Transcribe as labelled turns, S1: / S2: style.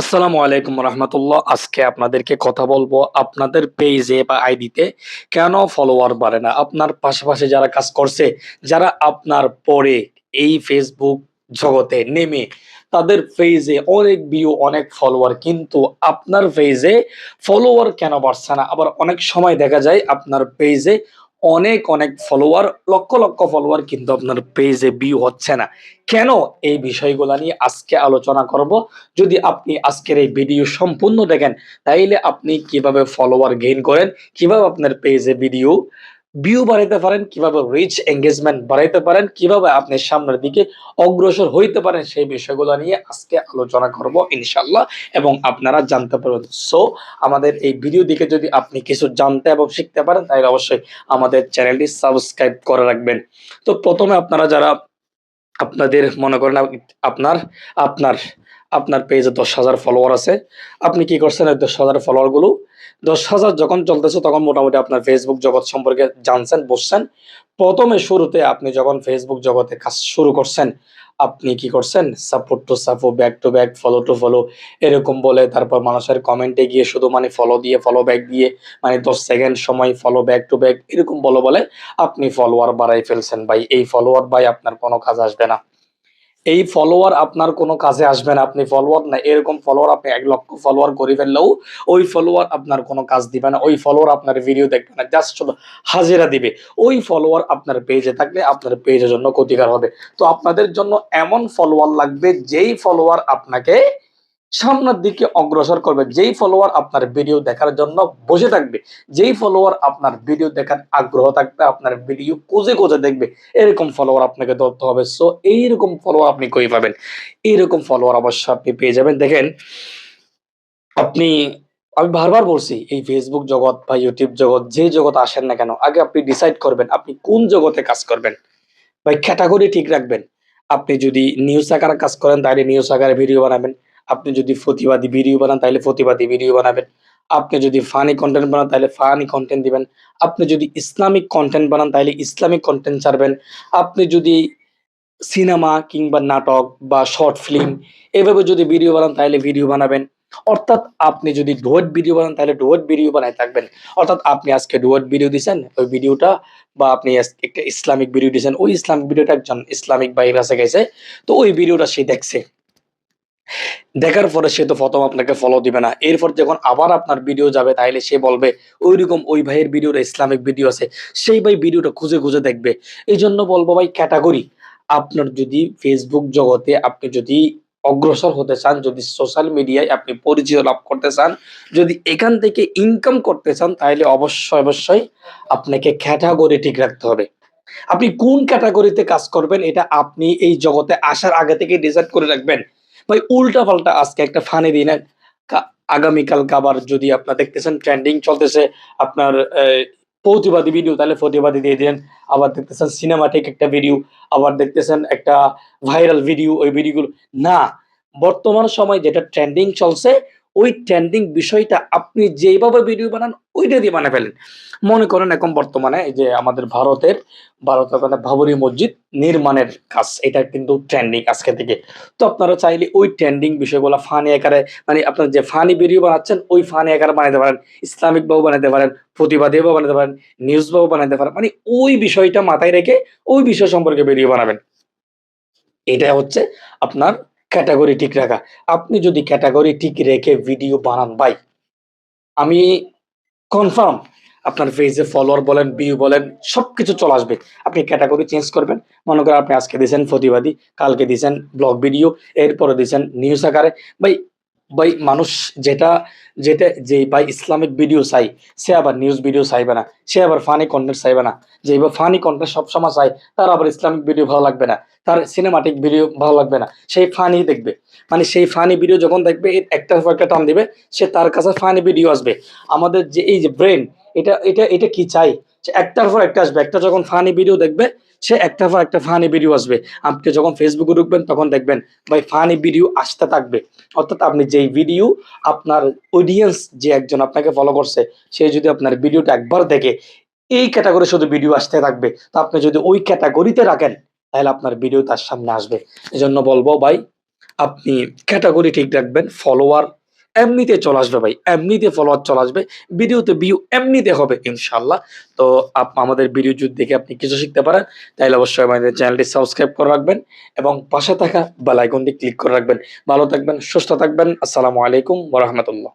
S1: আসসালামু আলাইকুম রহমতুল্লাহ। আজকে আপনাদেরকে কথা বলবো আপনাদের পেজে বা আইডিতে কেন ফলোয়ার বাড়ে না। আপনার পাশাপাশি যারা কাজ করছে, যারা আপনার পরে এই ফেসবুক জগতে নেমে তাদের পেজে অনেক ভিউ অনেক ফলোয়ার, কিন্তু আপনার পেজে ফলোয়ার কেন বাড়ছে না। আবার অনেক সময় দেখা যায় আপনার পেজে অনেক অনেক ফলোয়ার, লক্ষ লক্ষ ফলোয়ার, কিন্তু আপনার পেজে ভিউ হচ্ছে না কেন। এই বিষয়গুলো নিয়ে আজকে আলোচনা করব। যদি আপনি আজকের এই ভিডিও সম্পূর্ণ দেখেন, তাইলে আপনি কিভাবে ফলোয়ার গেইন করেন, কিভাবে আপনার পেজে ভিডিও ভিউ বাড়াইতে পারেন, কিভাবে রিচ এঙ্গেজমেন্ট বাড়াইতে পারেন, কিভাবে আপনি সামনের দিকে অগ্রসর হইতে পারেন, সেই বিষয়গুলো নিয়ে আজকে আলোচনা করব ইনশাল্লাহ, এবং আপনারা জানতে পারবেন। সো আমাদের এই ভিডিও দিকে যদি আপনি কিছু জানতে এবং শিখতে পারেন, তাহলে অবশ্যই আমাদের চ্যানেলটি সাবস্ক্রাইব করে রাখবেন। তো প্রথমে আপনারা যারা আপনাদের মনে করেন আপনার আপনার আপনার পেজে 10,000 ফলোয়ার আছে, আপনি কি করছেন ওই 10,000 ফলোয়ার গুলো, 10,000 যখন চলতেছে তখন মোটামুটি আপনার ফেসবুক জগৎ সম্পর্কে জানছেন, বুঝছেন। প্রথমে শুরুতে আপনি যখন ফেসবুক জগতে কাজ শুরু করছেন, আপনি কি করছেন, support to support, back to back, follow to follow এরকম বলে, তারপর মানুষের কমেন্টে গিয়ে শুধু মানে ফলো দিয়ে, ফলো ব্যাক দিয়ে, মানে 10 সেকেন্ড সময় ফলো ব্যাক টু ব্যাক এরকম বলে বলে আপনি ফলোয়ার বাড়াই ফেলছেন। ভাই এই ফলোয়ার ভাই আপনার কোনো কাজ আসবে না। এই ফলোয়ার আপনার কোনো কাজে আসবে না। আপনি ফলোয়ার না, এরকম ফলোয়ার আপনি 1 লক্ষ ফলোয়ার করে ফেললেও ওই ফলোয়ার আপনার কোনো কাজ দিবে না। ওই ফলোয়ার আপনার ভিডিও দেখবে না, জাস্ট শুধু হাজিরা দিবে। ওই ফলোয়ার আপনার পেজে থাকলে আপনার পেজের জন্য ক্ষতিকর হবে। তো আপনাদের জন্য এমন ফলোয়ার লাগবে যেই ফলোয়ার আপনাকে সামনের দিকে অগ্রসর করবে, যেই ফলোয়ার আপনার ভিডিও দেখার জন্য বসে থাকবে, যেই ফলোয়ার আপনার ভিডিও দেখার আগ্রহ থাকবে, আপনার ভিডিও খুঁজে খুঁজে দেখবে, এরকম ফলোয়ার আপনাকে ধরতে হবে। সো এইরকম ফলোয়ার আপনি কই পাবেন? এইরকম ফলোয়ার অবশ্য আপনি পেয়ে যাবেন। দেখেন, আপনি আমি বারবার বলছি, এই ফেসবুক জগৎ বা ইউটিউব জগৎ, যে জগৎ আসেন না কেন, আগে আপনি ডিসাইড করবেন আপনি কোন জগতে কাজ করবেন। ভাই ক্যাটাগরি ঠিক রাখবেন। আপনি যদি নিউজ আকারে কাজ করেন তাহলে নিউজ আকারে ভিডিও বানাবেন। আপনি যদি প্রতিবাদী ভিডিও বানান তাহলে প্রতিবাদী ভিডিও বানাবেন। আপনি যদি ফানি কনটেন্ট বানান তাহলে ফানি কনটেন্ট দিবেন। আপনি যদি ইসলামিক কনটেন্ট বানান তাহলে ইসলামিক কনটেন্ট ছাড়বেন। আপনি যদি সিনেমা কিংবা নাটক বা শর্ট ফিল্ম এভাবে যদি ভিডিও বানান তাহলে ভিডিও বানাবেন। অর্থাৎ আপনি যদি ডুয়েট ভিডিও বানান তাহলে ডুয়েট ভিডিও বানায় থাকবেন। অর্থাৎ আপনি আজকে ডুয়েট ভিডিও দিছেন, ওই ভিডিওটা বা আপনি একটা ইসলামিক ভিডিও দিছেন, ওই ইসলামিক ভিডিওটা একজন ইসলামিক ভাই কাছে গেছে, তো ওই ভিডিওটা সে দেখছে। দেখার পরে সে তো প্রথম আপনাকে ফলো দিবে না। এরপর যখন আবার আপনার ভিডিও যাবে তাইলে সে বলবে ঐরকম ওই ভাইয়ের ভিডিওটা ইসলামিক ভিডিও আছে, সেই ভাই ভিডিওটা খুঁজে খুঁজে দেখবে। এইজন্য বলবো ভাই ক্যাটেগরি। আপনার যদি ফেসবুক জগতে আপনি যদি অগ্রসর হতে চান, যদি সোশ্যাল মিডিয়ায় আপনি পরিচিত লাভ করতে চান, যদি এখান থেকে ইনকাম করতে চান, তাহলে অবশ্যই অবশ্যই আপনাকে ক্যাটেগরি ঠিক রাখতে হবে। আপনি কোন ক্যাটেগরিতে কাজ করবেন এটা আপনি এই জগতে আসার আগে থেকে ডিসাইড করে রাখবেন। ভাই উল্টাপাল্টা আজকে একটা ফানি দিন, আগামীকালকে আবার যদি আপনার দেখতেছেন ট্রেন্ডিং চলতেছে আপনার প্রতিবাদী ভিডিও, তাহলে প্রতিবাদী দিয়ে দিলেন। আবার দেখতেছেন সিনেমাটিক একটা ভিডিও, আবার দেখতেছেন একটা ভাইরাল ভিডিও, ওই ভিডিওগুলো না। বর্তমান সময় যেটা ট্রেন্ডিং চলছে, ওই ট্রেন্ডিং বিষয়টা আপনি যেভাবে ভিডিও বানান ওইটা দিয়ে বানায় ফেলেন। মনে করেন এখন বর্তমানে এই যে আমাদের ভারতের ওখানে বাবরি মসজিদ নির্মাণের কাজ, এটা কিন্তু ট্রেন্ডিং আজকে থেকে। তো আপনারা চাইলে ওই ট্রেন্ডিং বিষয়গুলো ফানি আকারে, মানে আপনার যে ফানি ভিডিও বানাচ্ছেন ওই ফানি আকারে বানাতে পারেন, ইসলামিক ভাবে বানাতে পারেন, প্রতিবাদী ভাবে বানাতে পারেন, নিউজ ভাবে বানাতে পারেন। মানে ওই বিষয়টা মাথায় রেখে ওই বিষয় সম্পর্কে ভিডিও বানাবেন। এটা হচ্ছে আপনার ক্যাটাগরি ঠিক রাখা। আপনি যদি ক্যাটাগরি ঠিক রেখে ভিডিও বানান ভাই, আমি কনফার্ম আপনার পেজে ফলোয়ার বলেন, ভিউ বলেন, সবকিছু চলে আসবে। আপনি ক্যাটেগরি চেঞ্জ করবেন। মনে করেন আপনি আজকে দিছেন প্রতিবাদী, কালকে দিছেন ব্লগ ভিডিও, এরপরে দিছেন নিউজ আকারে। ভাই ভাই মানুষ যেটা যেটা যে ভাই ইসলামিক ভিডিও চাই, সে আবার নিউজ ভিডিও চাইবে না, সে আবার ফানি কনটেন্ট চাইবে না। যে ফানি কনটেন্ট সবসময় চাই, তার আবার ইসলামিক ভিডিও ভালো লাগবে না, তার সিনেমাটিক ভিডিও ভালো লাগবে না, সেই ফানি দেখবে। মানে সেই ফানি ভিডিও যখন দেখবে এর একটার পর একটা টান দিবে, সে তার কাছে ফানি ভিডিও আসবে। আমাদের যে এই যে ব্রেন, এটা এটা এটা কি চাই, যে একটার পর একটা আসবে। একটা যখন ফানি ভিডিও দেখবে, সে একটার পর একটা ফানি ভিডিও আসবে। আপনি যখন ফেসবুকে ঢুকবেন তখন দেখবেন ভাই ফানি ভিডিও আসতে থাকবে। অর্থাৎ আপনি যেই ভিডিও, আপনার অডিয়েন্স যে একজন আপনাকে ফলো করছে, সে যদি আপনার ভিডিওটা একবার দেখে, এই ক্যাটাগরি শুধু ভিডিও আসতে থাকবে। তো আপনি যদি ওই ক্যাটাগরিতে রাখেন, তাহলে আপনার ভিডিও তার সামনে আসবে। এজন্য বলবো ভাই, আপনি ক্যাটেগরি ঠিক রাখবেন, ফলোয়ার এমনিতে চলে আসবে ভাই। এমনিতে ফলোয়ার চলে আসবে। ভিডিওতে ভিউ এমনিতে হবে ইনশাআল্লাহ। তো আমাদের ভিডিও যদি দেখে আপনি কিছু শিখতে পারেন, তাইলে অবশ্যই আমাদের চ্যানেলটি সাবস্ক্রাইব করে রাখবেন এবং পাশে থাকা বেল আইকনটি ক্লিক করে রাখবেন। ভালো থাকবেন, সুস্থ থাকবেন। আসসালামু আলাইকুম ওয়া রাহমাতুল্লাহ।